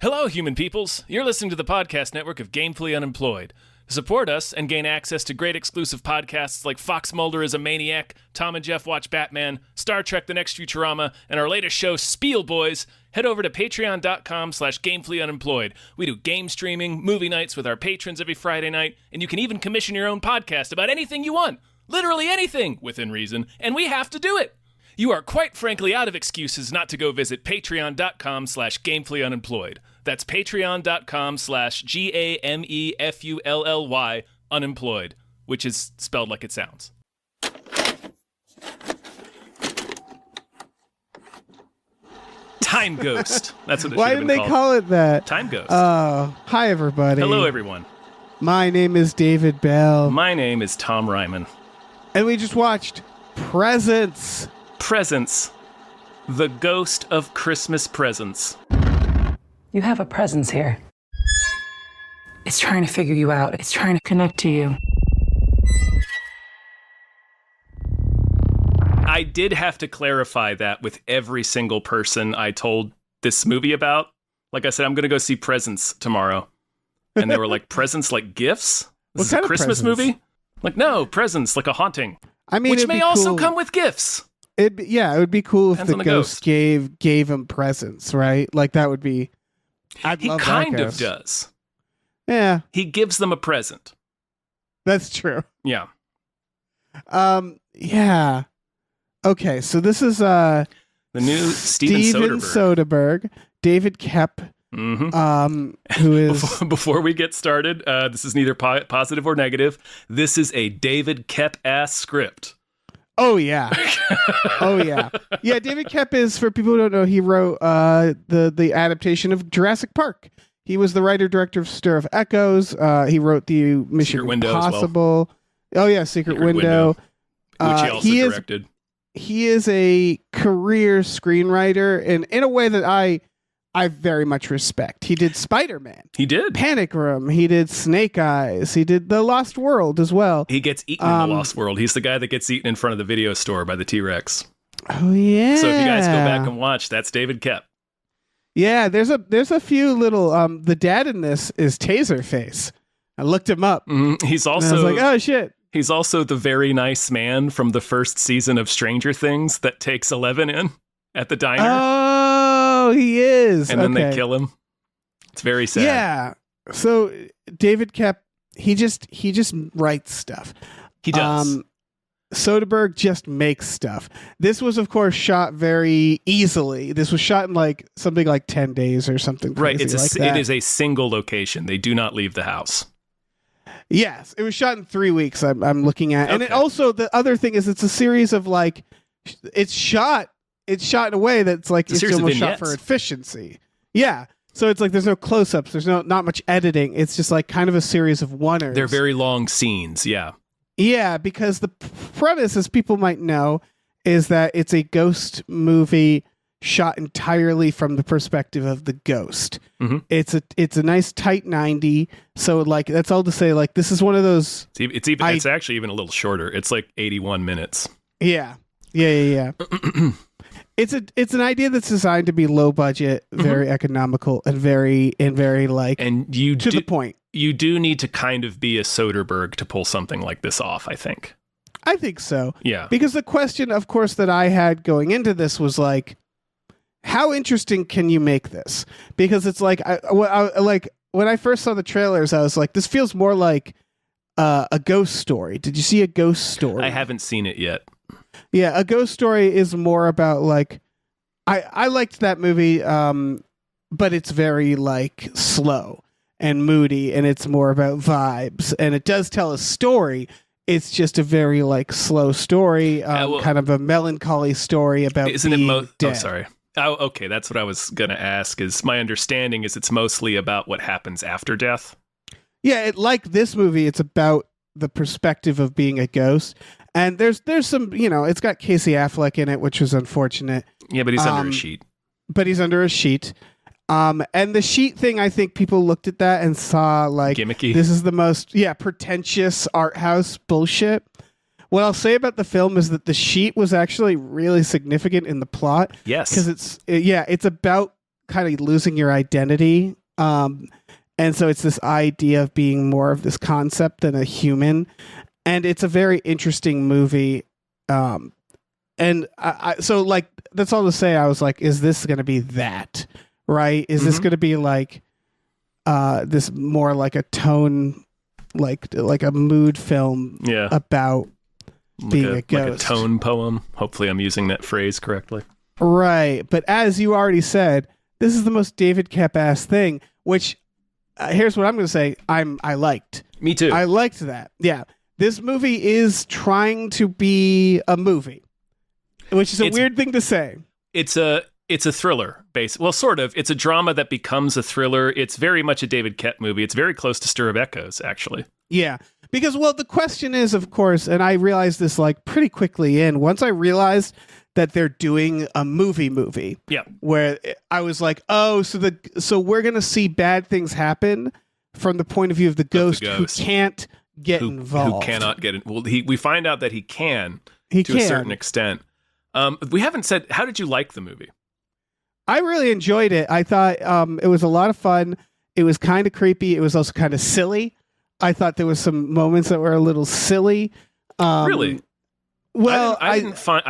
Hello, human peoples. You're listening to the podcast network of Gamefully Unemployed. To support us and gain access to great exclusive podcasts like Fox Mulder is a Maniac, Tom and Jeff Watch Batman, Star Trek The Next Futurama, and our latest show, Spiel Boys, head over to patreon.com/gamefullyunemployed. We do game streaming, movie nights with our patrons every Friday night, and you can even commission your own podcast about anything you want. Literally anything, within reason, and we have to do it. You are quite frankly out of excuses not to go visit patreon.com/gamefullyunemployed. That's patreon.com/GAMEFULLY unemployed, which is spelled like it sounds. Time Ghost. That's what it should have been called. Why didn't they call it that? Time Ghost. Hi, everybody. Hello, everyone. My name is David Bell. My name is Tom Ryman. And we just watched Presents. Presents. The Ghost of Christmas Presents. You have a presence here. It's trying to figure you out. It's trying to connect to you. I did have to clarify that with every single person I told this movie about. Like I said, I'm going to go see Presents tomorrow. And they were like, presents like gifts? This is a Christmas movie? Like, no, presents like a haunting. I mean, which may also come with gifts. It would be cool if Depends the ghost gave him presents, right? Like, that would be... He kind of does. Yeah. He gives them a present. That's true. Yeah. Yeah. Okay, so this is the new Steven Soderbergh, David Koepp, who is... Before we get started, this is neither positive or negative. This is a David Koepp-ass script. Oh, yeah. Oh, yeah. Yeah, David Koepp is, for people who don't know, he wrote the adaptation of Jurassic Park. He was the writer-director of Stir of Echoes. He wrote the Mission Impossible. Oh, yeah, Secret Window. Which he also directed. He is a career screenwriter, and in a way that I very much respect. He did Spider-Man. He did. Panic Room. He did Snake Eyes. He did The Lost World as well. He gets eaten in The Lost World. He's the guy that gets eaten in front of the video store by the T-Rex. Oh, yeah. So if you guys go back and watch, that's David Koepp. Yeah, there's a few little... the dad in this is Taserface. I looked him up. Mm-hmm. He's also... I was like, oh, shit. He's also the very nice man from the first season of Stranger Things that takes Eleven in at the diner. Oh, he is. And then they kill him. It's very sad. Yeah. So David Koepp, he just writes stuff. He does. Soderbergh just makes stuff. This was, of course, shot very easily. This was shot in like something like 10 days or something. Right. It that. is a single location. They do not leave the house. Yes, it was shot in 3 weeks. I'm looking at, and it also, the other thing is, it's a series of like, it's shot in a way that's like it's almost shot for efficiency. Yeah, so it's like there's no close-ups, there's not much editing. It's just like kind of a series of oneers. They're very long scenes. Yeah. Yeah, because the premise, as people might know, is that it's a ghost movie shot entirely from the perspective of the ghost. Mm-hmm. It's a nice tight 90. So like that's all to say, like this is one of those. It's actually even a little shorter. It's like 81 minutes. Yeah. It's an idea that's designed to be low budget, very economical, and very like the point. You do need to kind of be a Soderbergh to pull something like this off, I think. I think so. Yeah. Because the question, of course, that I had going into this was like, how interesting can you make this? Because it's like, like when I first saw the trailers, I was like, this feels more like a ghost story. Did you see A Ghost Story? I haven't seen it yet. Yeah, A Ghost Story is more about like, I liked that movie, but it's very like slow and moody, and it's more about vibes, and it does tell a story. It's just a very like slow story, kind of a melancholy story about dead. Oh, sorry. Oh, okay. That's what I was going to ask. Is my understanding is it's mostly about what happens after death. Yeah, like this movie, it's about the perspective of being a ghost. And there's some, it's got Casey Affleck in it, which was unfortunate. Yeah, but he's under a sheet. But he's under a sheet. And the sheet thing, I think people looked at that and saw like gimmicky. This is the most pretentious art house bullshit. What I'll say about the film is that the sheet was actually really significant in the plot. Yes, because it's about kind of losing your identity. And so it's this idea of being more of this concept than a human. And it's a very interesting movie. And so like, that's all to say. I was like, is this going to be that, right? Is this going to be like, this more like a tone, like a mood film about being a ghost. Like a tone poem. Hopefully I'm using that phrase correctly. Right. But as you already said, this is the most David Koepp-ass thing, which here's what I'm going to say. I liked. Me too. I liked that. Yeah. This movie is trying to be a movie, which is a weird thing to say. It's a thriller, well, sort of. It's a drama that becomes a thriller. It's very much a David Koepp movie. It's very close to Stir of Echoes, actually. Yeah. Because, well, the question is, of course, and I realized this like pretty quickly once I realized that they're doing a movie. Yeah. Where I was like, oh, so we're going to see bad things happen from the point of view of the ghost, who can't get involved. Who cannot get in. Well, we find out that he can a certain extent. We haven't said, how did you like the movie? I really enjoyed it. I thought it was a lot of fun. It was kind of creepy. It was also kind of silly. I thought there was some moments that were a little silly. Really? Well, I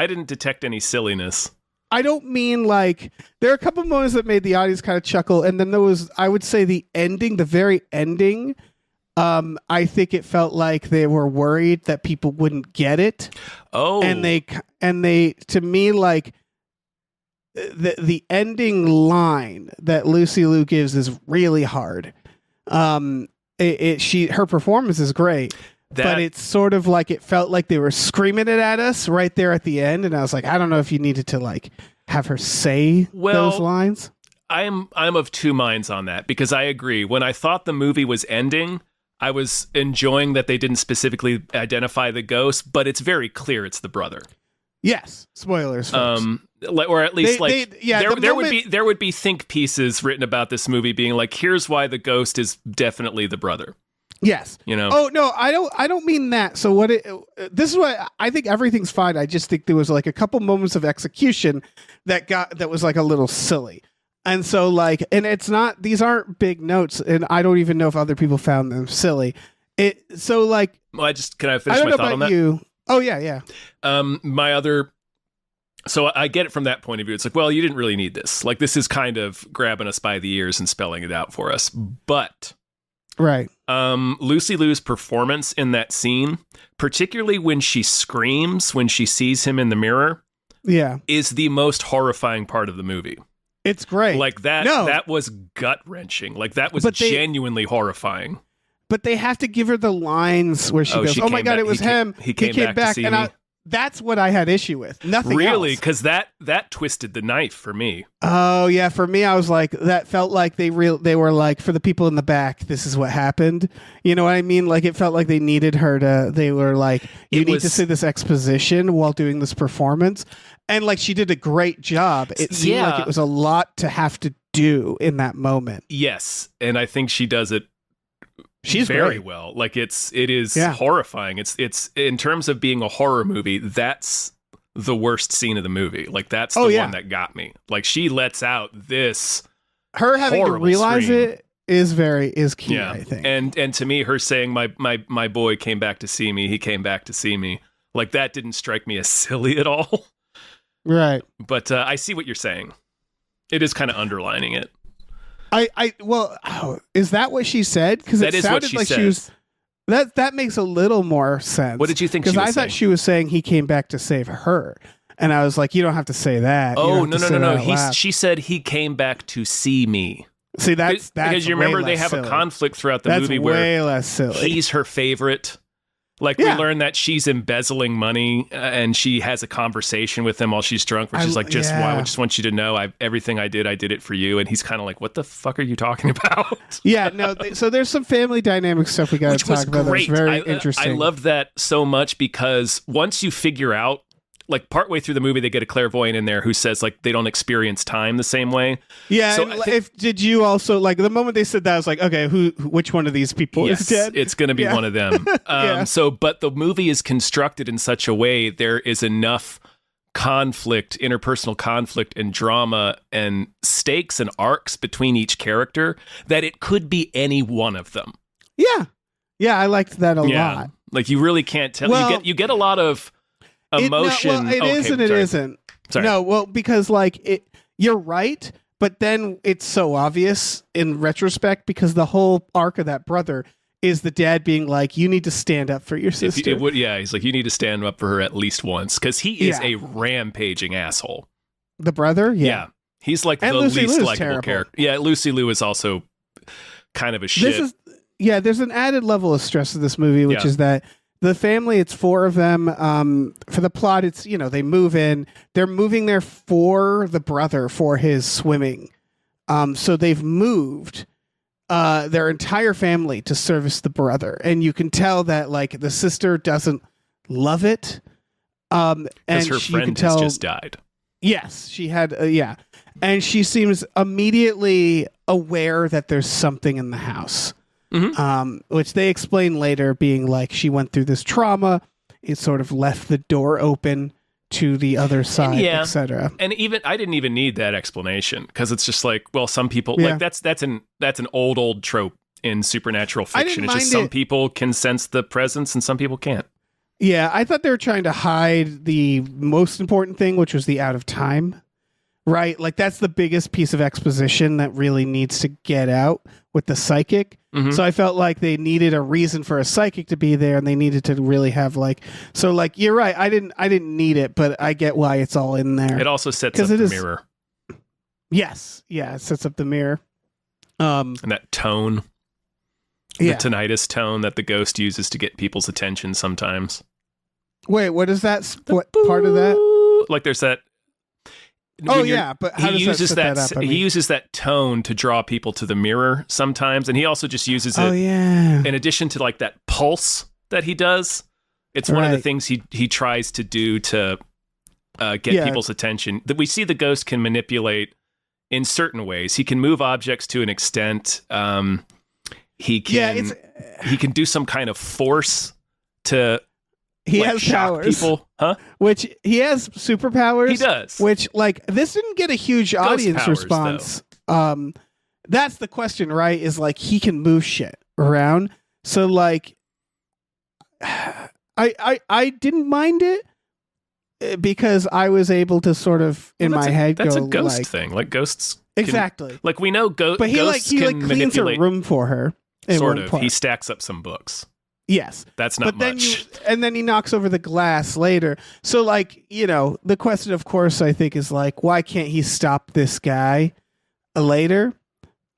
didn't detect any silliness. I don't mean like, there are a couple moments that made the audience kind of chuckle, and then there was, I would say, the very ending. I think it felt like they were worried that people wouldn't get it. Oh, and they to me, like, the ending line that Lucy Liu gives is really hard. Her performance is great. But it's sort of like, it felt like they were screaming it at us right there at the end, and I was like, I don't know if you needed to like have her say those lines. I'm of two minds on that, because I agree. When I thought the movie was ending, I was enjoying that they didn't specifically identify the ghost, but it's very clear it's the brother. Yes, spoilers. Folks. Or at least there would be think pieces written about this movie being like, here's why the ghost is definitely the brother. Yes. You know. Oh no, I don't mean that. So this is why I think everything's fine. I just think there was like a couple moments of execution that was like a little silly. And so like, and these aren't big notes, and I don't even know if other people found them silly. Can I finish my thought on that? You. Oh yeah. So I get it from that point of view. It's like, well, you didn't really need this. Like, this is kind of grabbing us by the ears and spelling it out for us. But right. Lucy Liu's performance in that scene, particularly when she screams when she sees him in the mirror, is the most horrifying part of the movie. It's great. Like that was gut-wrenching. Like, that was genuinely horrifying. But they have to give her the lines where she goes, "Oh my God, it was him. He came back to see me." That's what I had issue with. Nothing really, else. because that twisted the knife for me. Oh yeah, for me, I was like, that felt like they were like, for the people in the back, this is what happened. You know what I mean? Like, it felt like they needed her to. They were like, you need to say this exposition while doing this performance, and like, she did a great job. It seemed like it was a lot to have to do in that moment. Yes, and I think she does it. She's very great. well. Like, it is horrifying. It's in terms of being a horror movie, that's the worst scene of the movie. Like, that's the one that got me. Like, she lets out this. Her having to realize scream. It is key. Yeah. I think. And to me, her saying my boy came back to see me. He came back to see me. Like, that didn't strike me as silly at all. Right. But I see what you're saying. It is kind of underlining it. Is that what she said? Because it sounded like she was. That makes a little more sense. What did you think she was saying? Because I thought she was saying he came back to save her, and I was like, you don't have to say that. Oh no! She said he came back to see me. See, that's because you remember they have a conflict throughout the movie where way less silly. He's her favorite. Like, we learn that she's embezzling money, and she has a conversation with him while she's drunk, where she's like, I just want you to know everything I did it for you. And he's kind of like, what the fuck are you talking about? Yeah, no. So there's some family dynamic stuff we got to talk about. That's very interesting. I loved that so much, because once you figure out, like, partway through the movie, they get a clairvoyant in there who says, like, they don't experience time the same way. Yeah. So did you also, like, the moment they said that, I was like, okay, which one of these people is dead? It's going to be one of them. But the movie is constructed in such a way there is enough conflict, interpersonal conflict and drama and stakes and arcs between each character that it could be any one of them. Yeah, I liked that a lot. Like you really can't tell. Well, you get a lot of emotion. It is and it isn't. Sorry. No, well, because like you're right, but then it's so obvious in retrospect because the whole arc of that brother is the dad being like, you need to stand up for your sister. He's like, you need to stand up for her at least once because he is a rampaging asshole. The brother? Yeah. He's like and the Lucy least Liu's likable terrible. character. Yeah, Lucy Liu is also kind of a shit. There's an added level of stress of this movie, which is that the family, it's 4 of them. For the plot, it's, they move in. They're moving there for the brother for his swimming. So they've moved their entire family to service the brother. And you can tell that like the sister doesn't love it. And her friend has just died. Yes, she had, and she seems immediately aware that there's something in the house, which they explain later being like she went through this trauma. It sort of left the door open to the other side, etc. And even I didn't even need that explanation because it's just like, well, some people like that's an old trope in supernatural fiction. It's just some people can sense the presence and some people can't. Yeah, I thought they were trying to hide the most important thing, which was the out of time, right? Like that's the biggest piece of exposition that really needs to get out with the psychic. So I felt like they needed a reason for a psychic to be there, and they needed to really have you're right. I didn't need it, but I get why it's all in there. It also sets up the mirror. Yes, it sets up the mirror. And that tone. The tinnitus tone that the ghost uses to get people's attention sometimes. Wait, what is that? What part of that? Like there's that. But how he does uses that set that up? He uses that tone to draw people to the mirror sometimes, and he also just uses it. Oh yeah. In addition to like that pulse that he does, it's one of the things he tries to do to get people's attention. That we see the ghost can manipulate in certain ways. He can move objects to an extent. He can do some kind of force to. He has powers. People, huh? Which he has superpowers. He does. Which this didn't get a huge audience powers, response. That's the question, right? Is like he can move shit around. So like, I didn't mind it because I was able to sort of in my head that's go a ghost like, thing. Like ghosts. Exactly. Like we know but ghosts he can cleans manipulate a room for her. Sort of. He stacks up some books. Yes. That's not much. And then he knocks over the glass later. So like, the question of course I think is like, why can't he stop this guy later?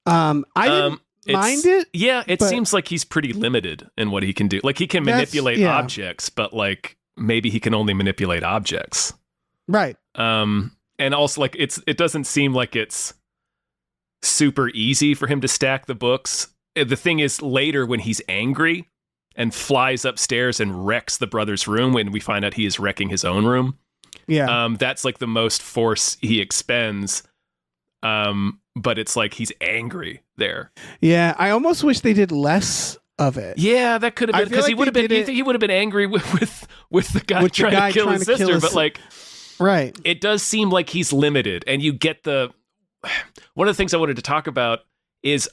I didn't mind it. Yeah, it seems like he's pretty limited in what he can do. Like he can manipulate objects, but like maybe he can only manipulate objects. Right. And also like it doesn't seem like it's super easy for him to stack the books. The thing is later when he's angry and flies upstairs and wrecks the brother's room when we find out he is wrecking his own room. Yeah. That's like the most force he expends. But it's like he's angry there. Yeah, I almost wish they did less of it. Yeah, that could have been because like he would have been. You think he would have been angry with the guy trying to kill his sister? But like, right, it does seem like he's limited, and you get the. One of the things I wanted to talk about is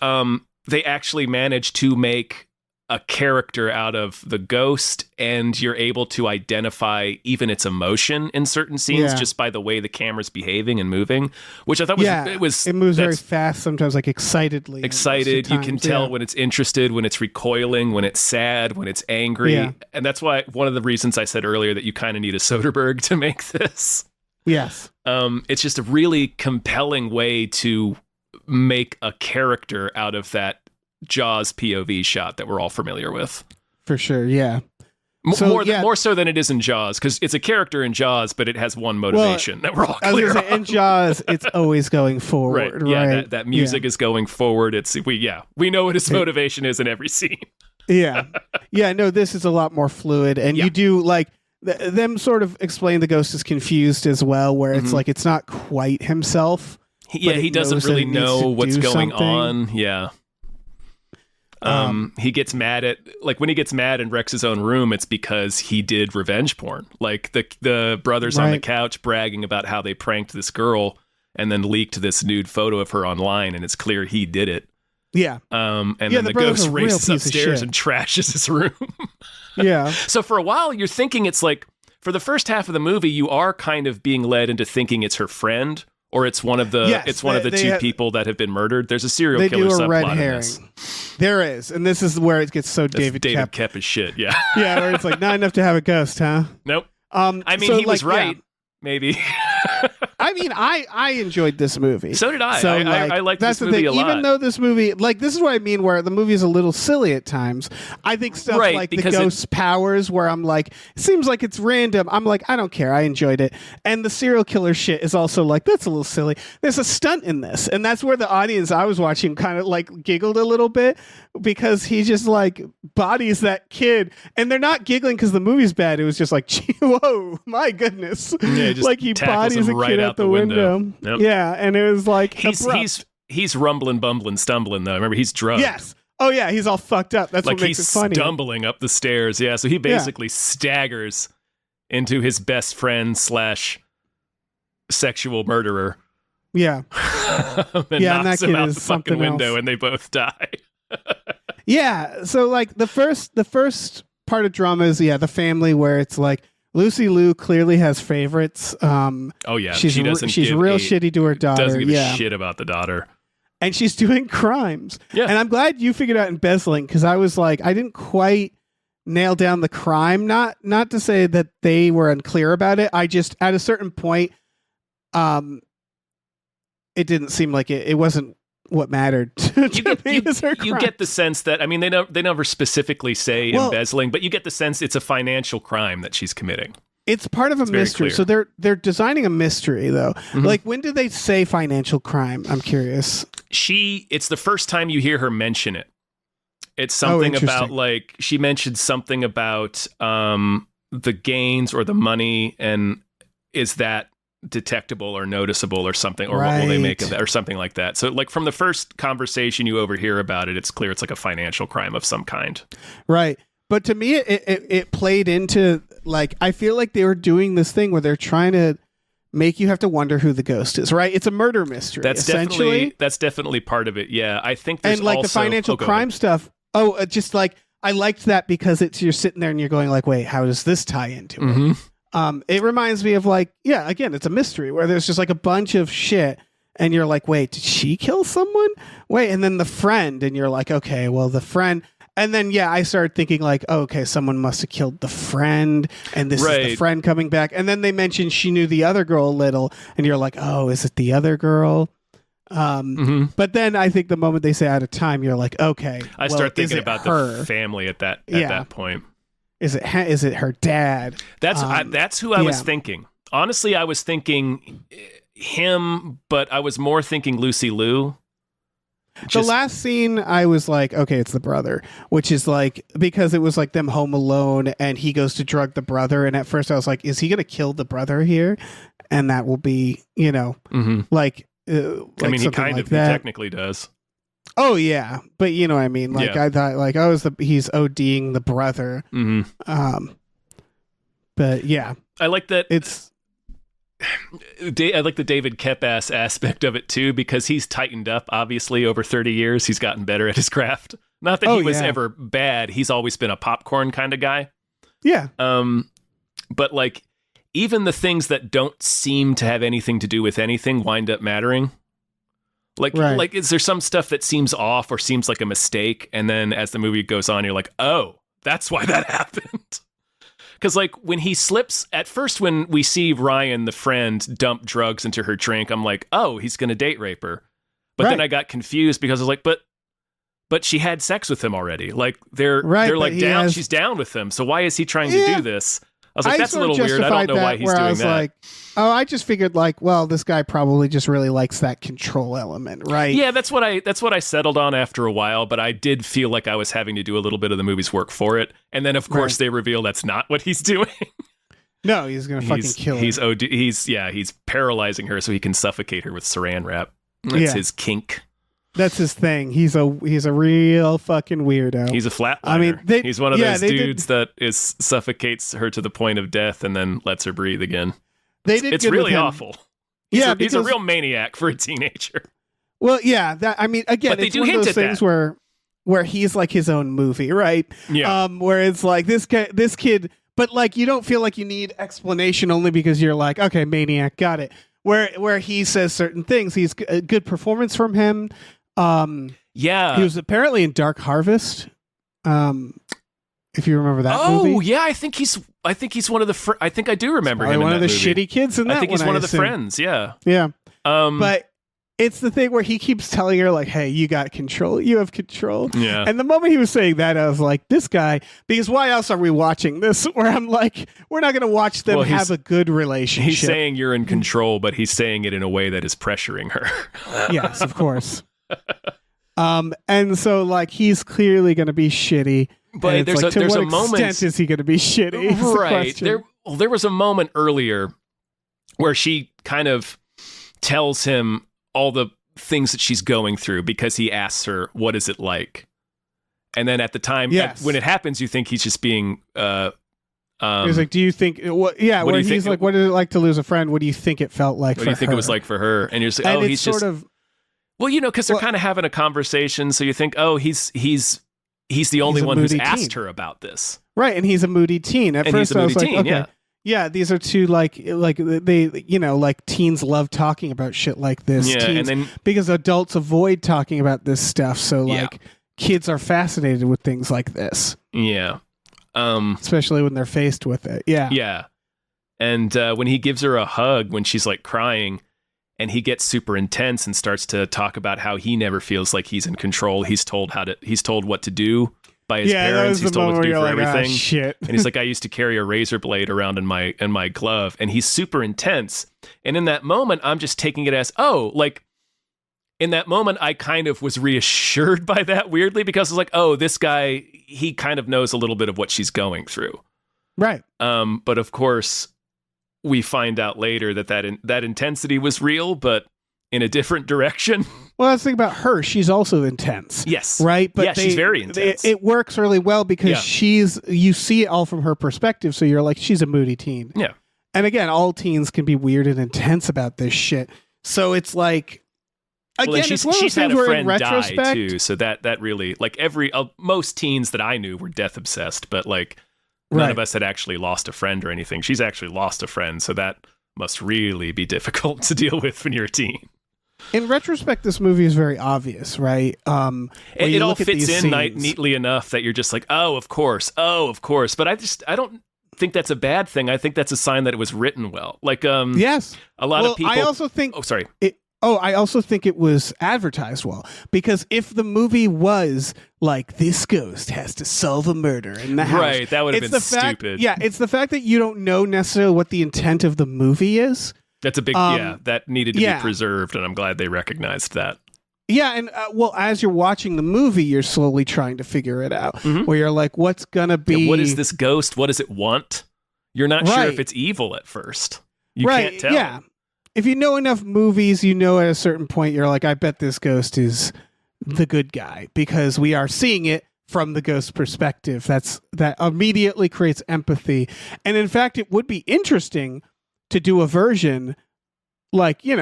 they actually managed to make a character out of the ghost, and you're able to identify even its emotion in certain scenes just by the way the camera's behaving and moving, which I thought was it moves very fast sometimes, like excitedly. Excited, you can tell when it's interested, when it's recoiling, when it's sad, when it's angry, and that's why one of the reasons I said earlier that you kind of need a Soderbergh to make this. Yes, it's just a really compelling way to make a character out of that Jaws POV shot that we're all familiar with. For sure, yeah. More so than it is in Jaws, because it's a character in Jaws, but it has one motivation that we're all clear on. In Jaws, it's always going forward, right? Yeah, that music is going forward. We know what his motivation is in every scene. No, this is a lot more fluid, and you do like them sort of explain the ghost is confused as well, where it's like it's not quite himself. He doesn't really know what's going on. Yeah. He gets mad at, like, when he gets mad and wrecks his own room, it's because he did revenge porn. Like the brothers on the couch bragging about how they pranked this girl and then leaked this nude photo of her online, and it's clear he did it. Yeah. And then the ghost races upstairs and trashes his room. Yeah. So for a while, you're thinking it's like, for the first half of the movie, you are kind of being led into thinking it's her friend, or it's one of the two people that have been murdered. There's a serial killer subplot red in herring. this. There is, and this is where it gets so David Koepp as shit. Yeah. Yeah, where it's like, not enough to have a ghost, huh? Nope. I mean, he was right. Yeah. Maybe. I mean, I enjoyed this movie. So did I. So, I liked this movie a lot. Even though this movie, like, this is what I mean, where the movie is a little silly at times. I think stuff like the ghost powers, where I'm like, it seems like it's random. I'm like, I don't care. I enjoyed it. And the serial killer shit is also like, that's a little silly. There's a stunt in this. And that's where the audience I was watching kind of like giggled a little bit, because he just like bodies that kid. And they're not giggling because the movie's bad. It was just like, whoa, my goodness. Yeah, just like he bodies a right kid out out the window. Yep. Yeah, and it was like he's rumbling, bumbling, stumbling though. Remember, he's drugged. Yes. Oh yeah, he's all fucked up. That's like what makes it funny. He's stumbling up the stairs. Yeah, so he basically staggers into his best friend / sexual murderer. Yeah. and knocks him out the fucking window, and they both die. Yeah. So like the first part of drama is the family, where it's like, Lucy Liu clearly has favorites. Oh yeah, she's real shitty to her daughter. Doesn't give a shit about the daughter, and she's doing crimes. Yeah, and I'm glad you figured out embezzling, because I was like, I didn't quite nail down the crime. Not to say that they were unclear about it. I just, at a certain point, it didn't seem like it wasn't what mattered. You get the sense that, I mean, they never specifically say embezzling, but you get the sense it's a financial crime that she's committing. It's part of a mystery. So they're designing a mystery, though. Mm-hmm. Like, when do they say financial crime? I'm curious. It's the first time you hear her mention it. It's something about, like, she mentioned something about the gains or the money, and is that detectable or noticeable or something, or what will they make of that, or something like that. So like, from the first conversation you overhear about it, it's clear it's like a financial crime of some kind. Right. But to me, it played into, like, I feel like they were doing this thing where they're trying to make you have to wonder who the ghost is, right? It's a murder mystery. That's definitely part of it. Yeah. I think there's and like also, the financial crime stuff. Just like, I liked that because you're sitting there and you're going like, wait, how does this tie into it? It reminds me of, like, again, it's a mystery where there's just like a bunch of shit, and you're like, wait, did she kill someone? Wait, and then the friend, and you're like, okay, well, the friend, and then I started thinking like, oh, okay, someone must have killed the friend, and this is the friend coming back, and then they mentioned she knew the other girl a little, and you're like, oh, is it the other girl? But then I think the moment they say out of time, you're like, okay, I start thinking about the family at that point. Is it her dad? That's who I was thinking. Honestly, I was thinking him, but I was more thinking Lucy Liu. The last scene, I was like, okay, it's the brother, which is like, because it was like them home alone, and he goes to drug the brother, and at first I was like, is he going to kill the brother here? And that will be, like, I mean, he kind of, he technically does. Oh yeah, but you know what I mean. Like, I thought, like, he's ODing the brother. But yeah, I like that. I like the David Koepp aspect of it too, because he's tightened up. Obviously, over 30 years, he's gotten better at his craft. Not that he was ever bad. He's always been a popcorn kind of guy. Yeah. But like, even the things that don't seem to have anything to do with anything wind up mattering. Like, is there some stuff that seems off or seems like a mistake, and then as the movie goes on, you're like, oh, that's why that happened. Because like, when he slips, at first when we see Ryan, the friend, dump drugs into her drink, I'm like, oh, he's going to date rape her. But then I got confused because I was like, but she had sex with him already. Like, they're like down, she's down with him. So why is he trying to do this? I was like, that's a little weird. I don't know why he's doing that. Like, I just figured like, well, this guy probably just really likes that control element, right? Yeah, that's what I settled on after a while, but I did feel like I was having to do a little bit of the movie's work for it. And then of course they reveal that's not what he's doing. No, he's going to fucking kill her. He's paralyzing her so he can suffocate her with saran wrap. That's his kink. That's his thing. He's a real fucking weirdo. He's a flatliner. I mean, he's one of those dudes that suffocates her to the point of death and then lets her breathe again. It's really awful. He's a real maniac for a teenager. Well, yeah. I mean, again, it's one of those things where he's like his own movie, right? Yeah. Where it's like this kid, but like you don't feel like you need explanation only because you're like, okay, maniac, got it. Where he says certain things, he's a good performance from him. Yeah, he was apparently in Dark Harvest. If you remember that movie. Oh yeah, I think he's one of the. I think I do remember him. One in of the movie. shitty kids in that. I think he's one of I the assume. friends. Yeah. Yeah. But it's the thing where he keeps telling her like, "Hey, you got control. You have control." Yeah. And the moment he was saying that, I was like, "This guy." Because why else are we watching this? Where I'm like, we're not going to watch them have a good relationship. He's saying you're in control, but he's saying it in a way that is pressuring her. Yes, of course. And so like he's clearly going to be shitty. But there's a moment. Extent is he going to be shitty? Right. There was a moment earlier where she kind of tells him all the things that she's going through because he asks her, "What is it like?" And then at the time, when it happens, you think he's just being. He's like, "Do you think?" Yeah, where he's like, "What is it like to lose a friend? What do you think it felt like? What do you think it was like for her?" And you're just like, "Oh, he's just." Well, because they're kind of having a conversation, so you think, "Oh, he's the only one who's asked her about this." Right, and he's a moody teen. At first I was like, okay. Yeah, these are two like they like teens love talking about shit like this. Yeah, teens, and then because adults avoid talking about this stuff, so like kids are fascinated with things like this. Yeah. Especially when they're faced with it. Yeah. Yeah. And when he gives her a hug when she's like crying, and he gets super intense and starts to talk about how he never feels like he's in control. He's told what to do by his parents. He's told what to do for everything. Shit. And he's like, I used to carry a razor blade around in my glove. And he's super intense. And in that moment, I'm just taking it as, in that moment, I kind of was reassured by that weirdly, because I was like, oh, this guy, he kind of knows a little bit of what she's going through. Right. But of course, we find out later that intensity was real, but in a different direction. Well, let's think about her. She's also intense. Yes. Right? But she's very intense. It works really well because you see it all from her perspective. So you're like, she's a moody teen. Yeah. And again, all teens can be weird and intense about this shit. So it's like, again, she's had a friend die too. So that really, like most teens that I knew were death obsessed, but like none of us had actually lost a friend or anything. She's actually lost a friend. So that must really be difficult to deal with when you're a teen. In retrospect, this movie is very obvious, right? It all fits in neatly enough that you're just like, oh, of course. But I don't think that's a bad thing. I think that's a sign that it was written well. Like, yes, a lot of people. I also think. Oh, sorry. I also think it was advertised well, because if the movie was like, this ghost has to solve a murder in the house, right, that would have been stupid. Yeah, it's the fact that you don't know necessarily what the intent of the movie is. That's a big, that needed to be preserved, and I'm glad they recognized that. Yeah, and as you're watching the movie, you're slowly trying to figure it out, where you're like, what's gonna be... Yeah, what is this ghost? What does it want? You're not sure if it's evil at first. You can't tell. Yeah. If you know enough movies, you know at a certain point, you're like, I bet this ghost is the good guy, because we are seeing it from the ghost's perspective. That immediately creates empathy. And in fact, it would be interesting to do a version like, in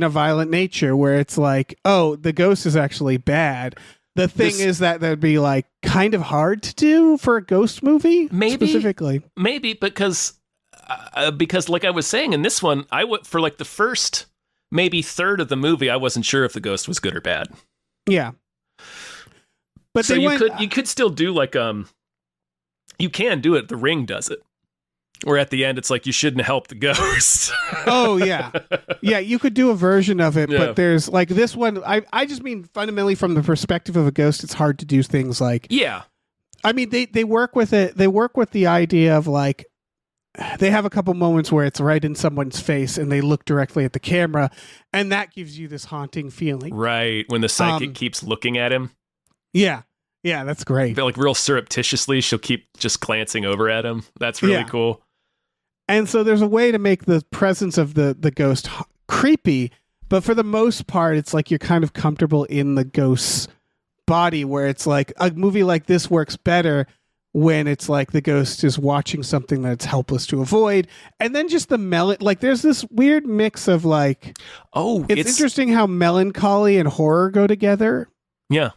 A Violent Nature, where it's like, oh, the ghost is actually bad. The thing is that would be like kind of hard to do for a ghost movie, specifically. Maybe because like I was saying in this one, for like the first maybe third of the movie, I wasn't sure if the ghost was good or bad. Yeah. But so you could still do like you can do it. The Ring does it. Or at the end, it's like, you shouldn't help the ghost. Oh, yeah. Yeah, you could do a version of it, but there's like this one. I just mean fundamentally from the perspective of a ghost, it's hard to do things like... Yeah. I mean, they work with it. They work with the idea of like, they have a couple moments where it's right in someone's face and they look directly at the camera, and that gives you this haunting feeling. Right, when the psychic keeps looking at him. Yeah. Yeah, that's great. But like real surreptitiously, she'll keep just glancing over at him. That's really cool. And so there's a way to make the presence of the ghost creepy, But for the most part, it's like you're kind of comfortable in the ghost's body, where it's like a movie like this works better when it's like the ghost is watching something that's helpless to avoid. And then just the like there's this weird mix of like, it's interesting how melancholy and horror go together. Yeah.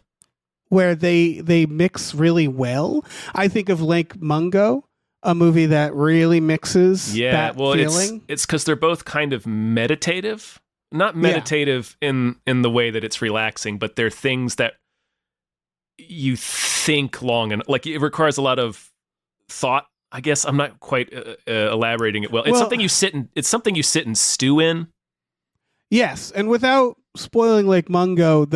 Where they mix really well. I think of Lake Mungo, a movie that really mixes that feeling. It's because they're both kind of meditative. Not meditative in the way that it's relaxing, but they're things that you think long and like it requires a lot of thought. I guess I'm not quite elaborating it well. It's something you sit and stew in. Yes, and without spoiling Lake Mungo,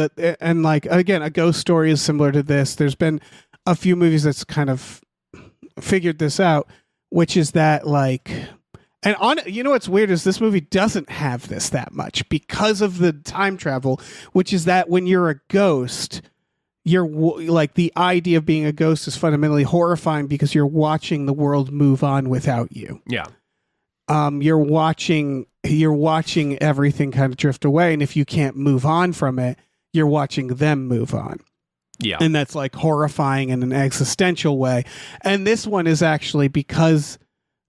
and like again, A Ghost Story is similar to this. There's been a few movies that's kind of figured this out, which is that like, you know what's weird is this movie doesn't have this that much because of the time travel, which is that when you're a ghost, you're like the idea of being a ghost is fundamentally horrifying because you're watching the world move on without you. Yeah. You're watching everything kind of drift away, and if you can't move on from it, you're watching them move on. Yeah. And that's like horrifying in an existential way. And this one is actually because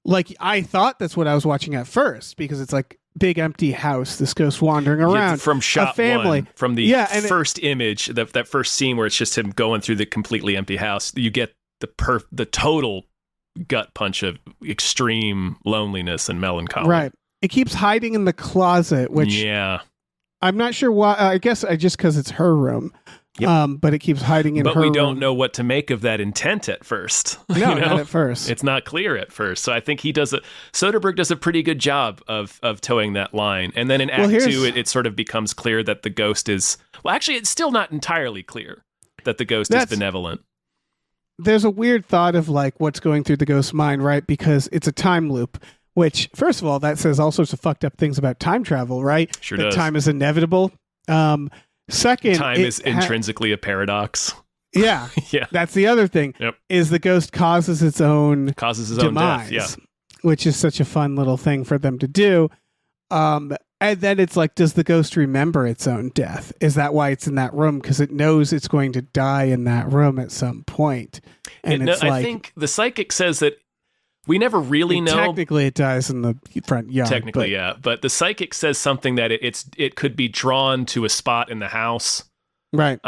like I thought that's what I was watching at first, because it's like big empty house, this ghost wandering around from shot a family. One, from the first image, that first scene where it's just him going through the completely empty house, you get the total gut punch of extreme loneliness and melancholy. Right. It keeps hiding in the closet, which I'm not sure why. I guess just because it's her room. Yep. But it keeps hiding in her room. But we don't know what to make of that intent at first. No, not at first. It's not clear at first. So I think Soderbergh does a pretty good job of towing that line. And then in Act 2, it sort of becomes clear that the ghost is... Well, actually, it's still not entirely clear that the ghost is benevolent. There's a weird thought of like what's going through the ghost's mind, right? Because it's a time loop, which, first of all, that says all sorts of fucked up things about time travel, right? Sure that does. Time is inevitable. Second, time is intrinsically a paradox. Yeah. Yeah. That's the other thing. Yep. Is the ghost causes its own demise, own death. Yeah. Which is such a fun little thing for them to do. And then it's like, does the ghost remember its own death? Is that why it's in that room? Because it knows it's going to die in that room at some point. And I think the psychic says that we never really know. Technically, it dies in the front yard. Technically, yeah. But the psychic says something that it could be drawn to a spot in the house. Right.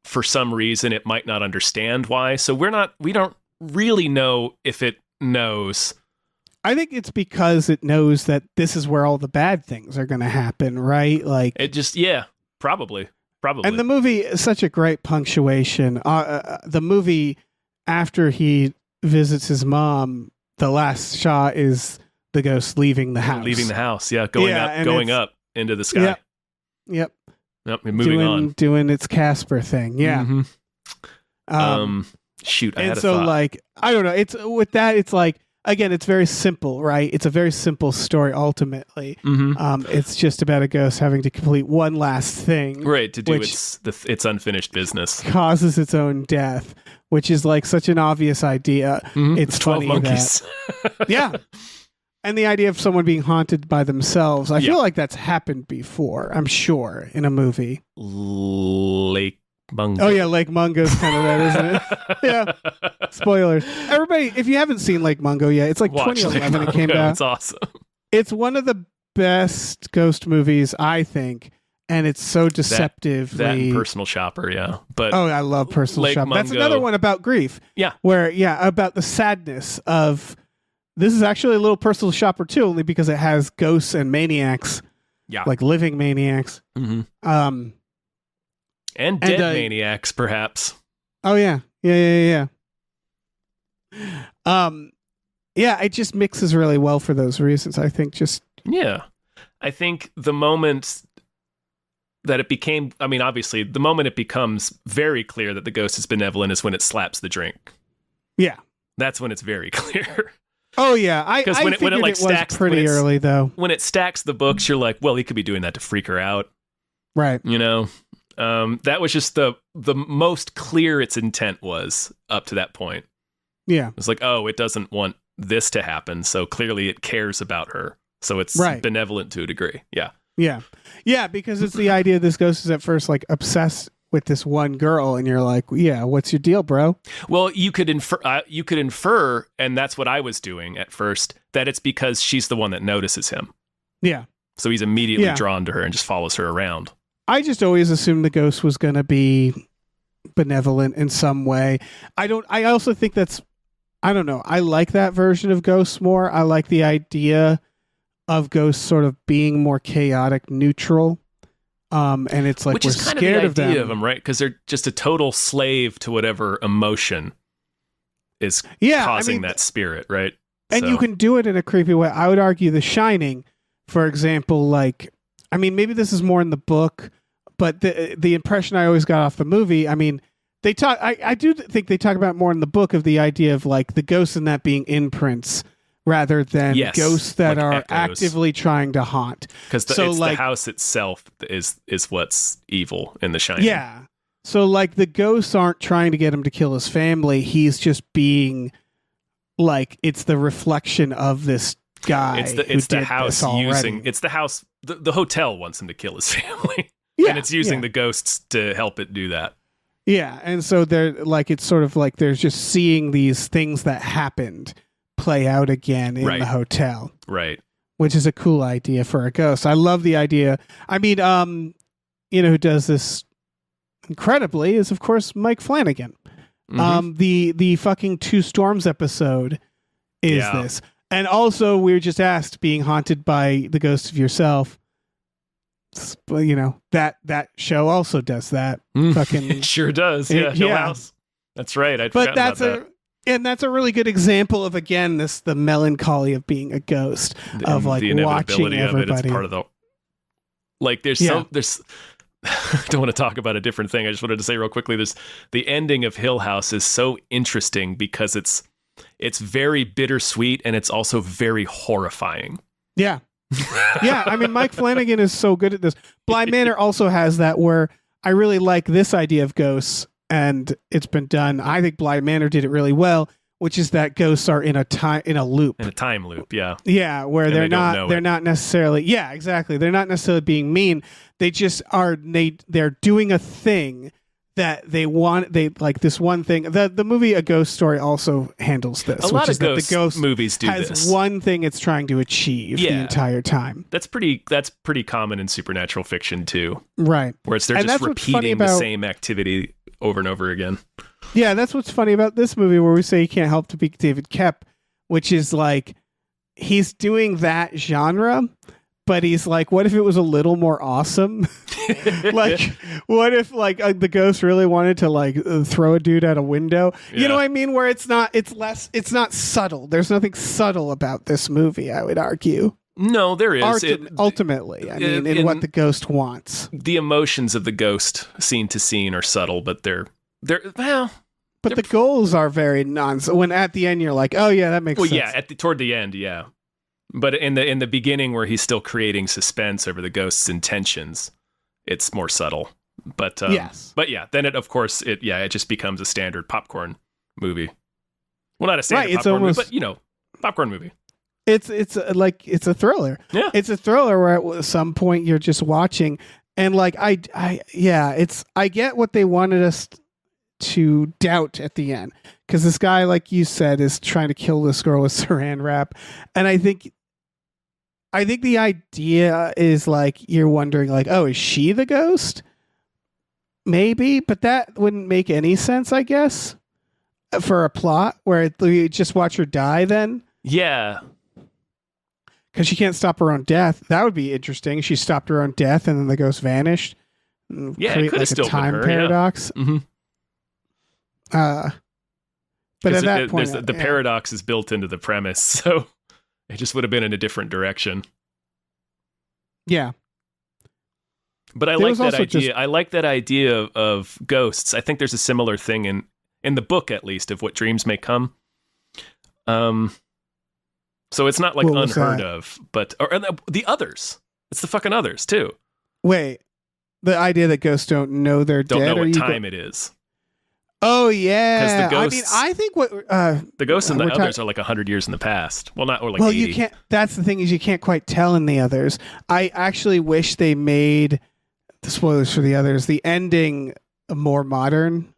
For some reason, it might not understand why. So we don't really know if it knows. I think it's because it knows that this is where all the bad things are going to happen, right? Like it just, probably. And the movie is such a great punctuation. The movie, after he visits his mom, the last shot is the ghost leaving the house. Going up into the sky. Yep. Moving on. Doing its Casper thing. Yeah. Mm-hmm. Shoot, I had a so thought. like, I don't know. It's with that. It's like, again, it's very simple, right? It's a very simple story. Ultimately, it's just about a ghost having to complete one last thing, right? To do its unfinished business, causes its own death, which is like such an obvious idea. It's 12 funny monkeys. Yeah. And the idea of someone being haunted by themselves, I feel like that's happened before, I'm sure, in a movie. Lake Mungo. Oh, yeah, Lake Mungo's kind of that, isn't it? Yeah. Spoilers. Everybody, if you haven't seen Lake Mungo yet, it's like 2011 it came out. It's awesome. It's one of the best ghost movies, I think, and it's so deceptively... That and Personal Shopper, yeah. But I love Personal Shopper. That's another one about grief. Yeah. About the sadness of... This is actually a little Personal Shopper too, only because it has ghosts and maniacs, like living maniacs, and dead maniacs, perhaps. Oh yeah. It just mixes really well for those reasons. I think I think the moment that it became, obviously, the moment it becomes very clear that the ghost is benevolent is when it slaps the drink. Yeah, that's when it's very clear. Oh yeah, I figured when it like stacks, was pretty early though. When it stacks the books, you're like, well, he could be doing that to freak her out, right? You know, that was just the most clear its intent was up to that point. Yeah, it's like, oh, it doesn't want this to happen, so clearly it cares about her, so it's benevolent to a degree. Yeah, Yeah. Yeah, because it's the idea this ghost is at first like obsessed with this one girl, and you're like, yeah, what's your deal, bro? Well, you could infer, and that's what I was doing at first, that it's because she's the one that notices him. Yeah. So he's immediately drawn to her and just follows her around. I just always assumed the ghost was going to be benevolent in some way. I also think I don't know. I like that version of ghosts more. I like the idea of ghosts sort of being more chaotic, neutral. And it's like, which we're is kind scared of the idea them. of them, right? Because they're just a total slave to whatever emotion is causing that spirit, right? And you can do it in a creepy way. I would argue The Shining, for example, like, I mean, maybe this is more in the book, but the impression I always got off the movie, I mean, they talk. I do think they talk about more in the book of the idea of like the ghosts in that being imprints rather than ghosts that are echoes. Actively trying to haunt. Because the house itself is what's evil in The Shining. Yeah. So like the ghosts aren't trying to get him to kill his family. He's just being like, it's the reflection of this guy. It's the house using. It's the house. The hotel wants him to kill his family. Yeah, and it's using the ghosts to help it do that. Yeah, and so they're like, it's sort of like they're just seeing these things that happened play out again in the hotel. Right. Which is a cool idea for a ghost. I love the idea. I mean, who does this incredibly is, of course, Mike Flanagan. Mm-hmm. The fucking Two Storms episode is this. And also, we were just asked, being haunted by the ghost of yourself. You know, that show also does that. Fucking it sure does. Yeah, Hill House. That's right. I'd forgotten about that. And that's a really good example of, again, the melancholy of being a ghost, of like the watching everybody. It's part of the, like, there's I don't want to talk about a different thing. I just wanted to say real quickly, the ending of Hill House is so interesting because it's very bittersweet and it's also very horrifying. Yeah. Yeah, I mean, Mike Flanagan is so good at this. Bly Manor also has that, where I really like this idea of ghosts, and it's been done. I think Bly Manor did it really well, which is that ghosts are in a loop. In a time loop, yeah. Yeah, where they're not necessarily, yeah, exactly. They're not necessarily being mean. They just are, they're doing a thing that they like this one thing. The movie A Ghost Story also handles this. A lot of the ghost movies do has this. One thing it's trying to achieve the entire time. That's pretty common in supernatural fiction too. Right. Where they're just repeating the same activity over and over again. Yeah, that's what's funny about this movie, where we say you can't help to be David Koepp, which is like, he's doing that genre, but he's like, what if it was a little more awesome? Like, what if like the ghost really wanted to like throw a dude out a window? You know what I mean? Where it's not subtle. There's nothing subtle about this movie, I would argue. No, there is. Ultimately, I mean, in what the ghost wants. The emotions of the ghost, scene to scene, are subtle, but they're well. But the goals are very when at the end you're like, oh yeah, that makes sense. Well, yeah, toward the end, yeah. But in the beginning, where he's still creating suspense over the ghost's intentions, it's more subtle. But yes. But yeah, then it just becomes a standard popcorn movie. Well, not a standard popcorn movie, but popcorn movie. It's a thriller. Yeah, it's a thriller where at some point you're just watching, and like I get what they wanted us to doubt at the end, because this guy, like you said, is trying to kill this girl with saran wrap, and I think the idea is like, you're wondering like, oh, is she the ghost? Maybe, but that wouldn't make any sense, I guess, for a plot where you just watch her die then. Yeah. Because she can't stop her own death. That would be interesting. She stopped her own death and then the ghost vanished. Yeah, it could have still a time been her, paradox. Yeah. Mm-hmm. But at that point, the paradox is built into the premise, so it just would have been in a different direction. Yeah. But I like that idea. I like that idea of ghosts. I think there's a similar thing in the book, at least, of what dreams may come. So it's not like unheard of, but the others. It's the fucking others too. Wait, the idea that ghosts don't know they're dead. Don't know what time it is. Oh yeah. 'Cause the ghosts- I mean, I think what The ghosts in the we're others are like 100 years in the past. Well, not or like well, 80. you can't. That's the thing is you can't quite tell in the others. I actually wish they made the spoilers for the others. The ending more modern,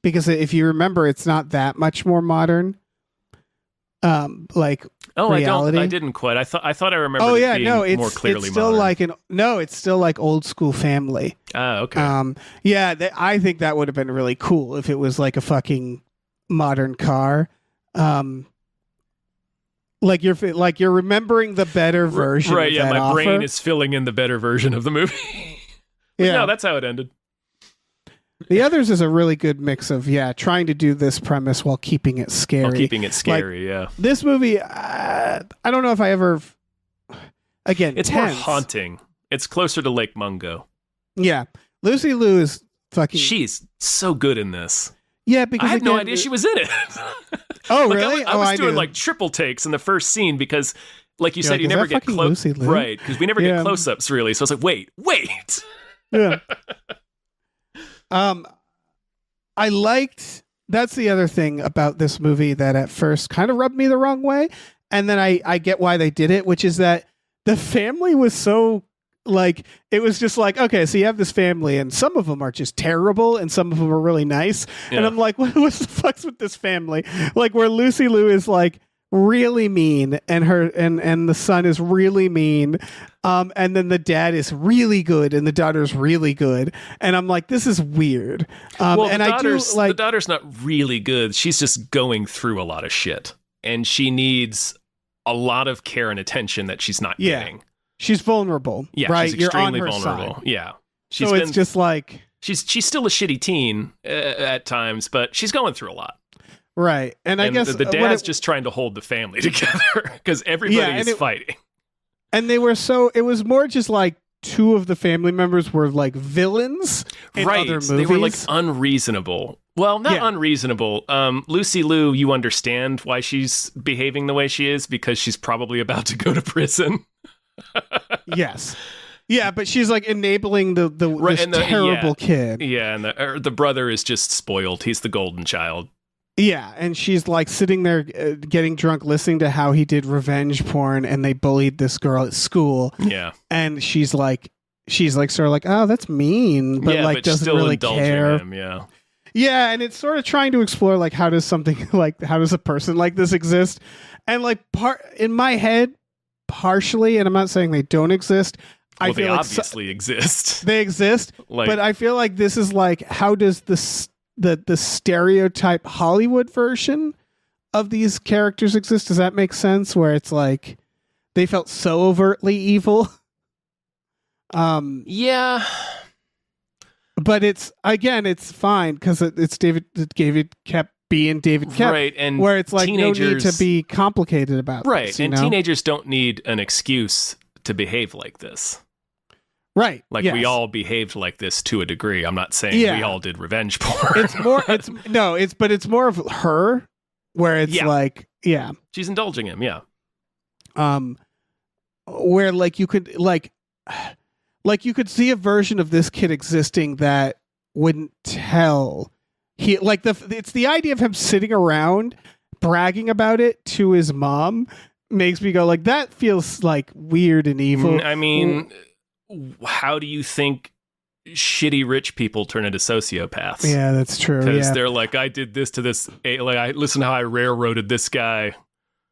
because if you remember, it's not that much more modern. Like reality. I didn't quite. I thought I remembered. Oh yeah, it being no, it's more clearly it's still modern. it's still like old school family. Ah, okay. Yeah, I think that would have been really cool if it was like a fucking modern car. Like you're remembering the better version. Right. of Yeah, that my offer. brain is filling in the better version of the movie. But Yeah. no, that's how it ended. The others is a really good mix of trying to do this premise while keeping it scary. While keeping it scary, yeah. This movie, I don't know if I ever. Again, It's tense. more haunting. It's closer to Lake Mungo. Yeah, Lucy Liu is fucking. She's so good in this. Yeah, because I had no again, idea she was in it. Oh, Like, really? I was doing knew. like triple takes in the first scene because, like you You're said, like, you is never that get fucking close. Lucy Liu? Right, because we never Yeah. get close-ups really. So I was like, wait. Yeah. I liked. That's the other thing about this movie that at first kind of rubbed me the wrong way, and then I get why they did it, which is that the family was so like it was just like, okay, so you have this family, and some of them are just terrible, and some of them are really nice, and Yeah. I'm like, what the fuck's with this family? Like where Lucy Liu is like really mean, and the son is really mean, and then the dad is really good, and the daughter's really good, and I'm like, this is weird. Well, And the daughter's not really good. She's just going through a lot of shit, and she needs a lot of care and attention that she's not getting. she's vulnerable. Yeah, right. she's You're on extremely her vulnerable. side. Yeah, So it's just like she's still a shitty teen at times, but she's going through a lot. right, and I guess the dad's just trying to hold the family together because everybody is fighting. And they were it was more just like two of the family members were like villains in other movies. They were like unreasonable. Well, not Yeah. unreasonable. Lucy Liu, you understand why she's behaving the way she is because she's probably about to go to prison. Yes. Yeah, but she's like enabling this terrible kid. Yeah, and the brother is just spoiled. He's the golden child. Yeah, and she's like sitting there getting drunk, listening to how he did revenge porn, and they bullied this girl at school. Yeah, and she's like, sort of like, oh, that's mean, but like doesn't still really indulging care. him, yeah. Yeah, and it's sort of trying to explore like how does a person like this exist, and like in my head, partially, and I'm not saying they don't exist. Well, I feel they like obviously exist. they exist, but I feel like this is like how does the stereotype Hollywood version of these characters exist? Does that make sense? Where it's like they felt so overtly evil. Yeah, but it's fine because it's David kept being David Kep, right? And where it's like no need teenagers- to be complicated about right. this, you And know? teenagers don't need an excuse to behave like this. Right. Like yes. we all behaved like this to a degree. I'm not saying Yeah. we all did revenge porn. It's more of her where it's like, yeah. She's indulging him, yeah. Where like you could you could see a version of this kid existing that wouldn't tell it's the idea of him sitting around bragging about it to his mom makes me go like that feels like weird and evil. I mean, how do you think shitty rich people turn into sociopaths? Yeah, that's true. Because Yeah. they're like, I did this to this. Like, I listen to how I railroaded this guy.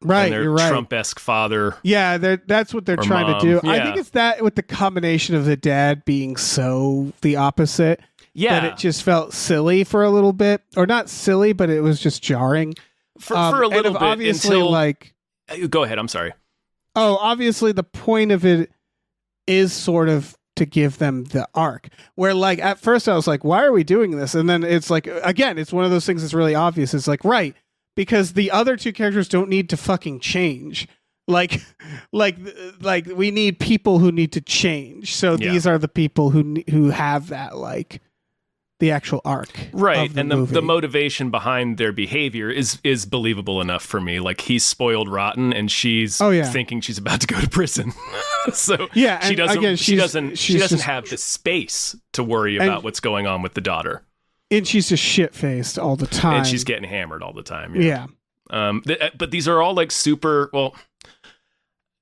Right, And their you're right. Trump-esque father. Yeah, that's what they're Or trying mom. to do. I Yeah. think it's that with the combination of the dad being so the opposite Yeah. that it just felt silly for a little bit, or not silly, but it was just jarring for a little bit Obviously, until. like, Go ahead. I'm sorry. obviously the point of it is sort of to give them the arc. Where like at first I was like, why are we doing this? And then it's like again, it's one of those things that's really obvious. It's like right. Because the other two characters don't need to fucking change. Like we need people who need to change. So these are the people who have that like the actual arc, Right, of the and movie. the motivation behind their behavior is believable enough for me. Like he's spoiled rotten, and she's thinking she's about to go to prison. So yeah, she and doesn't. again, she doesn't just- have the space to worry about what's going on with the daughter. And she's just shit-faced all the time. And she's getting hammered all the time. Yeah. But these are all like super, well,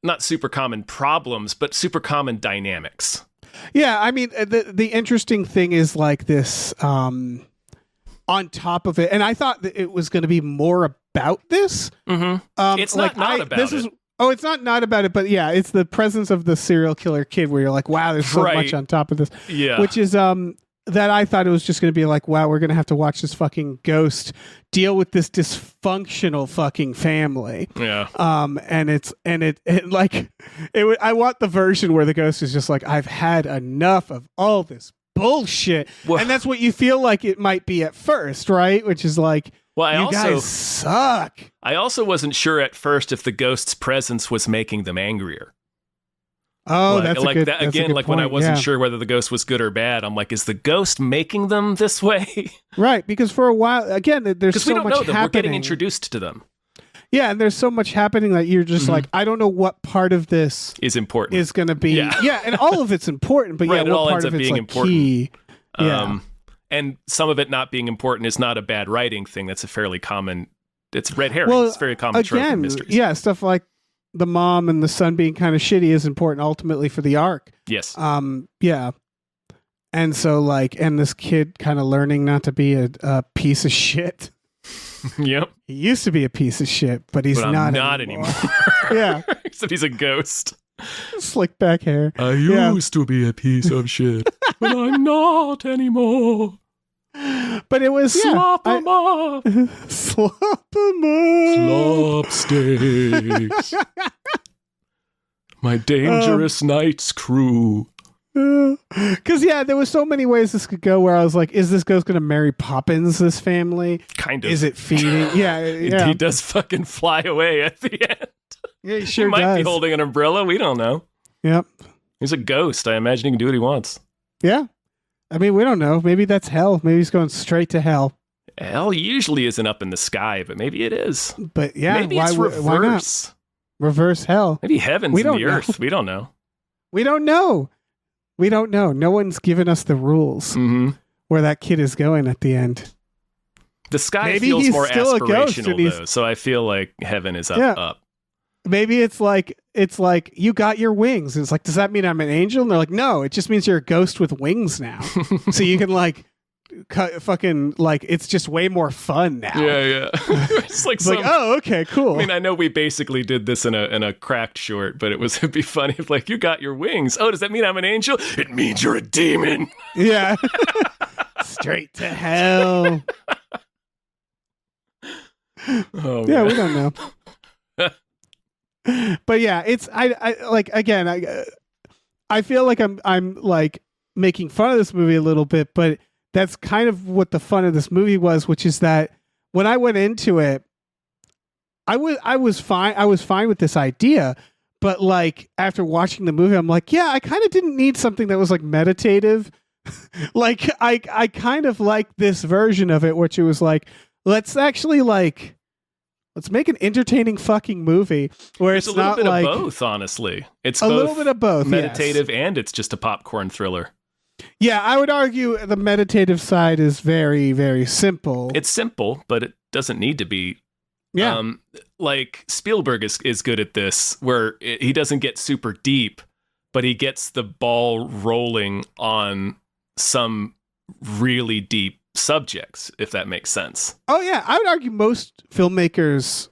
not super common problems, but super common dynamics. Yeah, I mean, the interesting thing is like this, on top of it, and I thought that it was going to be more about this. Mm-hmm. It's not about it. It's not about it, but yeah, it's the presence of the serial killer kid where you're like, wow, there's so much on top of this. Yeah. Which is, that I thought it was just going to be like, wow, we're going to have to watch this fucking ghost deal with this dysfunctional fucking family. Yeah. I want the version where the ghost is just like, I've had enough of all this bullshit. Well, and that's what you feel like it might be at first, right? Which is like, you guys suck. I also wasn't sure at first if the ghost's presence was making them angrier. Oh, that's a good that, that's again, a good like point. when I wasn't sure whether the ghost was good or bad, I'm like, is the ghost making them this way? Right, because for a while, again, there's so we don't much know them. happening. We're getting introduced to them. Yeah, and there's so much happening that you're just like, I don't know what part of this is important. Is going to be, and all of it's important, but right, what all part ends of up it's being like important. key? Yeah, and some of it not being important is not a bad writing thing. That's a fairly common. It's red herring. Well, it's very common trope in mysteries. Yeah, stuff like the mom and the son being kind of shitty is important ultimately for the arc. Yes. Yeah. And so like, and this kid kind of learning not to be a piece of shit. Yep. He used to be a piece of shit, but he's not anymore. Yeah. Except he's a ghost. Slick back hair. I used to be a piece of shit, but I'm not anymore. But it was slop 'em up. Slop 'em up. Slopsticks. My dangerous night's crew. Because there was so many ways this could go where I was like, is this ghost going to Mary Poppins this family? Kind of. Is it feeding? Yeah. He does fucking fly away at the end. Yeah, he sure he might does. be holding an umbrella. We don't know. Yep. He's a ghost. I imagine he can do what he wants. Yeah. I mean, we don't know. Maybe that's hell. Maybe he's going straight to hell. Hell usually isn't up in the sky, but maybe it is. But yeah, maybe it's reverse. Why not? Reverse hell. Maybe heaven's in the earth. We don't know. We don't know. We don't know. No one's given us the rules where that kid is going at the end. The sky maybe feels he's more still aspirational, though, so I feel like heaven is up. Maybe it's like you got your wings. It's like, does that mean I'm an angel? And they're like, no, it just means you're a ghost with wings now. So you can like fucking like it's just way more fun now. Yeah. It's like, oh, okay, cool. I mean, I know we basically did this in a cracked short, but it'd be funny if like you got your wings. Oh, does that mean I'm an angel? It means you're a demon. Yeah. Straight to hell. Oh, yeah, man. we don't know. But yeah, it's I like again I feel like I'm like making fun of this movie a little bit, but that's kind of what the fun of this movie was, which is that when I went into it, I was fine with this idea, but like after watching the movie, I'm like, yeah, I kind of didn't need something that was like meditative. Like I kind of like this version of it, which it was like, let's make an entertaining fucking movie where it's not like... It's a little bit of both, honestly. It's a little bit of both, meditative, and it's just a popcorn thriller. Yeah, I would argue the meditative side is very, very simple. It's simple, but it doesn't need to be. Yeah. Like Spielberg is good at this, where he doesn't get super deep, but he gets the ball rolling on some really deep subjects, if that makes sense. Oh yeah, I would argue most filmmakers,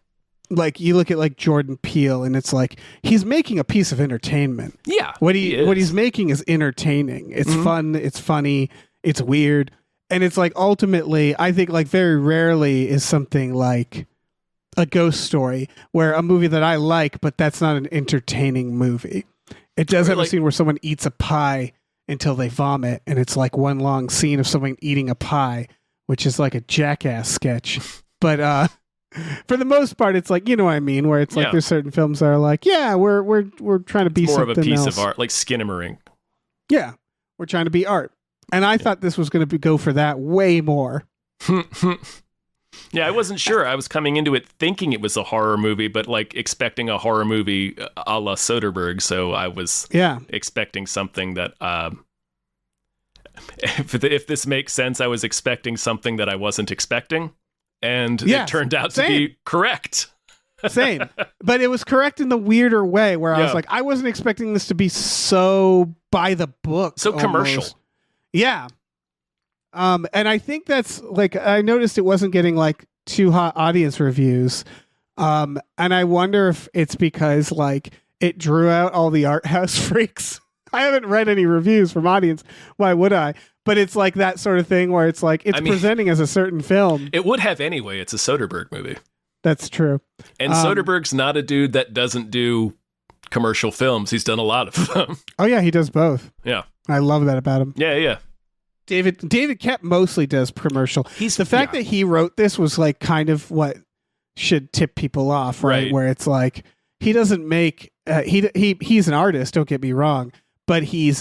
like you look at like Jordan Peele, and it's like he's making a piece of entertainment. Yeah, what he's making is entertaining. It's fun. It's funny. It's weird, and it's like ultimately, I think like very rarely is something like a ghost story where a movie that I like, but that's not an entertaining movie. It does have a scene where someone eats a pie until they vomit, and it's like one long scene of someone eating a pie, which is like a Jackass sketch. But for the most part, it's like, you know what I mean, where it's like there's certain films that are like, yeah, we're trying to be more something of a piece else. of art, like Skinnamarink. Yeah, we're trying to be art, and I thought this was going to go for that way more. Yeah, I wasn't sure. I was coming into it thinking it was a horror movie, but like expecting a horror movie a la Soderbergh. So I was expecting something that if this makes sense, I was expecting something that I wasn't expecting, and Yes, it turned out same. to be correct. Same. But it was correct in the weirder way where I was Yeah. like, I wasn't expecting this to be so by the book. So commercial. almost. Yeah. And I think that's like, I noticed it wasn't getting like too hot audience reviews. And I wonder if it's because like it drew out all the art house freaks. I haven't read any reviews from audience. Why would I? But it's like that sort of thing where it's like, it's presenting as a certain film. It would have anyway. It's a Soderbergh movie. That's true. And Soderbergh's not a dude that doesn't do commercial films. He's done a lot of them. Oh yeah, he does both. Yeah. I love that about him. Yeah. David Koepp mostly does commercial. The fact that he wrote this was like kind of what should tip people off, right? Where it's like he doesn't make he's an artist, don't get me wrong, but he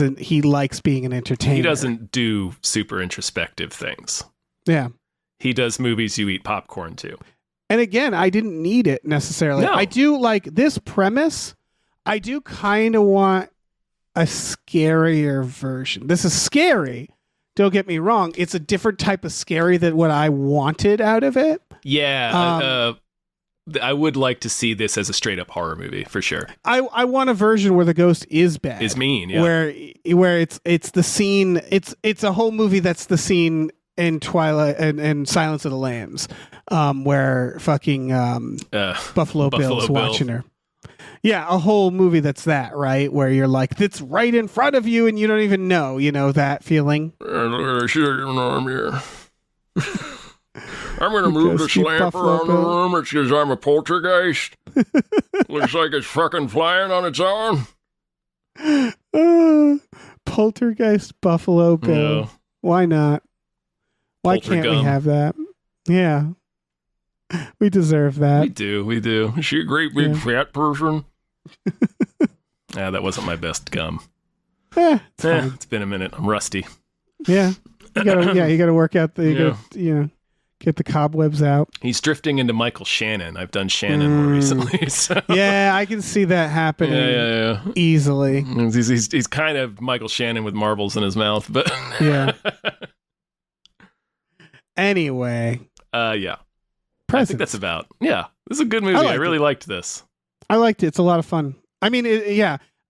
likes being an entertainer. He doesn't do super introspective things. Yeah. He does movies you eat popcorn to. And again, I didn't need it necessarily. No. I do like this premise. I do kind of want a scarier version. This is scary. Don't get me wrong. It's a different type of scary than what I wanted out of it. Yeah. I would like to see this as a straight up horror movie for sure. I want a version where the ghost is bad. Is mean, yeah. Where it's the scene. It's a whole movie that's the scene in Twilight and Silence of the Lambs, where fucking Buffalo Bill's Bill. watching her. Yeah, a whole movie that's that, right? Where you're like, it's right in front of you and you don't even know, that feeling. I'm going to move this lamp around the room. It's because I'm a poltergeist. Looks like it's fucking flying on its own. Poltergeist Buffalo Bill. Yeah. Why not? Why can't we have that? Yeah. We deserve that. We do. Is she a great big fat person? That wasn't my best gum. It's been a minute. I'm rusty. Yeah. You gotta work out get the cobwebs out. He's drifting into Michael Shannon. I've done Shannon more recently. So. Yeah, I can see that happening. Yeah. Easily. He's kind of Michael Shannon with marbles in his mouth, but yeah. Anyway. Yeah. Presents. I think that's about. Yeah. This is a good movie. I really liked this. I liked it. It's a lot of fun. I mean, it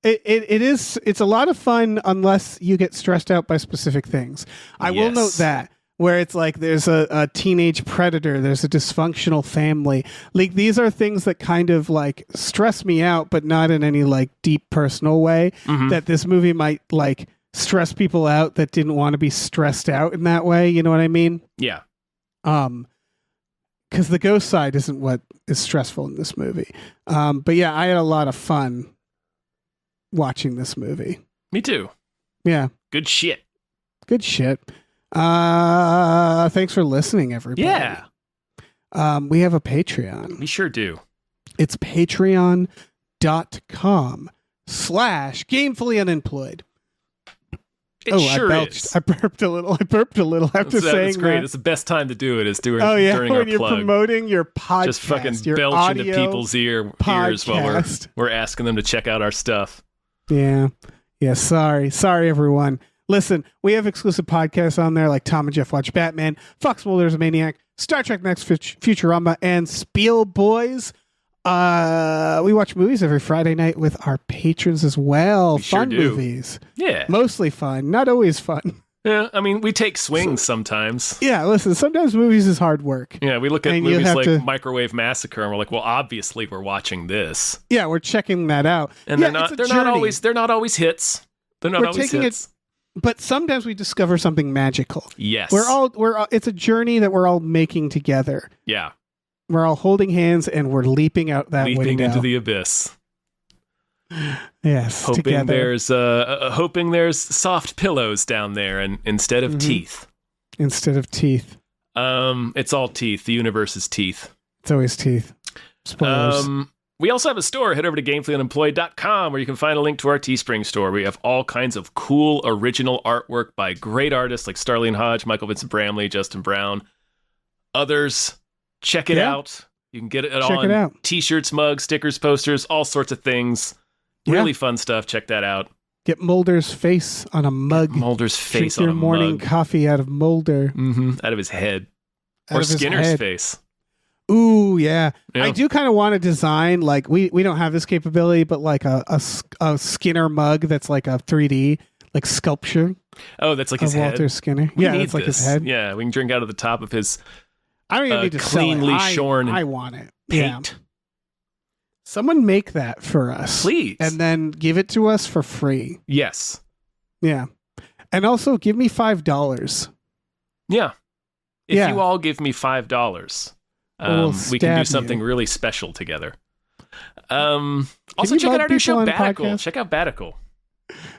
is. It's a lot of fun unless you get stressed out by specific things. I will note that. Where it's like there's a teenage predator, there's a dysfunctional family. Like these are things that kind of like stress me out, but not in any like deep personal way. Mm-hmm. That this movie might like stress people out that didn't want to be stressed out in that way. You know what I mean? Yeah. Because the ghost side isn't what is stressful in this movie. But yeah, I had a lot of fun watching this movie. Me too. Yeah. Good shit. Good shit. Thanks for listening, everybody. Yeah. We have a Patreon. We sure do. It's patreon.com/gamefullyunemployed. It sure I belched. is. I burped a little after saying that's great. that. It's the best time to do it is during when our you're plug. promoting your podcast. Just fucking your belch into audio people's ears while we're asking them to check out our stuff. Yeah. Sorry, everyone. Listen, we have exclusive podcasts on there like Tom and Jeff Watch Batman, Fox Mulder's a Maniac, Star Trek Next Futurama, and Spiel Boys. We watch movies every Friday night with our patrons as well. Fun movies. Yeah. Mostly fun, not always fun. Yeah, I mean, we take swings sometimes. Yeah, listen, sometimes movies is hard work. Yeah, we look at movies like Microwave Massacre and we're like, well, obviously we're watching this. Yeah, we're checking that out. And they're not always hits. They're not always hits. But sometimes we discover something magical. Yes. It's a journey that we're all making together. Yeah. We're all holding hands and we're leaping out that window. Leaping into the abyss. Yes. Hoping together. hoping there's soft pillows down there and instead of teeth. Instead of teeth. It's all teeth. The universe is teeth. It's always teeth. Spoilers. We also have a store. Head over to gamefullyunemployed.com where you can find a link to our Teespring store. We have all kinds of cool original artwork by great artists like Starlene Hodge, Michael Vincent Bramley, Justin Brown, others. Check it out. You can get it on t-shirts, mugs, stickers, posters, all sorts of things. Really fun stuff. Check that out. Get Mulder's face on a mug. Mulder's face Drink on your a morning mug. coffee out of Mulder. Out of his head. Out Or of his Skinner's head. face. Ooh, yeah. Yeah. I do kind of want to design, like, we don't have this capability, but like a Skinner mug that's like a 3D, like sculpture Oh, that's like of his head. Walter Skinner. We Yeah, need it's like this. his head. Yeah, we can drink out of the top of his I don't even need to cleanly sell it. shorn I want it. paint. Yeah. Someone make that for us. Please. And then give it to us for free. Yes. Yeah. And also give me $5. Yeah. If Yeah. you all give me $5, We'll we can do stab something you. really special together. Also, you check mug out our new show, people on Batical. podcasts? Check out Batical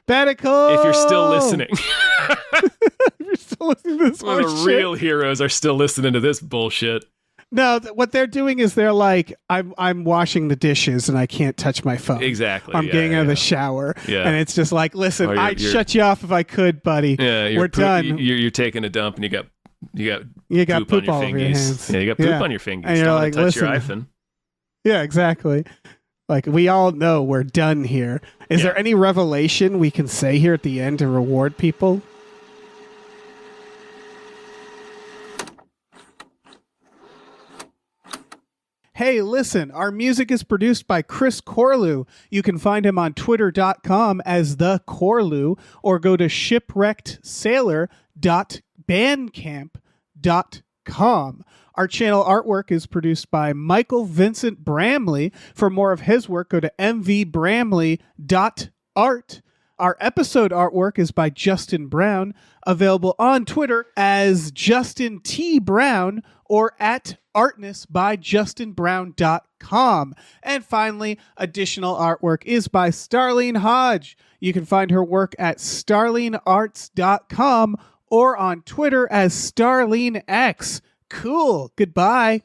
Batical! if you're still listening. If you're still listening to this Well, the horse real heroes are still listening to this bullshit. No, what they're doing is they're like, I'm washing the dishes and I can't touch my phone. Exactly. I'm getting out of the shower. Yeah. And it's just like, listen, Or I'd shut you off if I could, buddy. Yeah, We're done. You're taking a dump and you got You got poop on your all over your fingies. hands. Yeah, you got poop Yeah. on your fingers. And you're Don't like, wanna touch your listen. iPhone. Yeah, exactly. Like, we all know we're done here. Is Yeah. there any revelation we can say here at the end to reward people? Hey, listen, our music is produced by Chris Corlew. You can find him on twitter.com as the Corlew or go to shipwreckedsailor.bandcamp.com. Our channel artwork is produced by Michael Vincent Bramley. For more of his work, go to mvbramley.art. Our episode artwork is by Justin Brown, available on Twitter as Justin T. Brown or at artnessbyjustinbrown.com. And finally, additional artwork is by Starlene Hodge. You can find her work at starlenearts.com or on Twitter as StarleneX. Cool. Goodbye.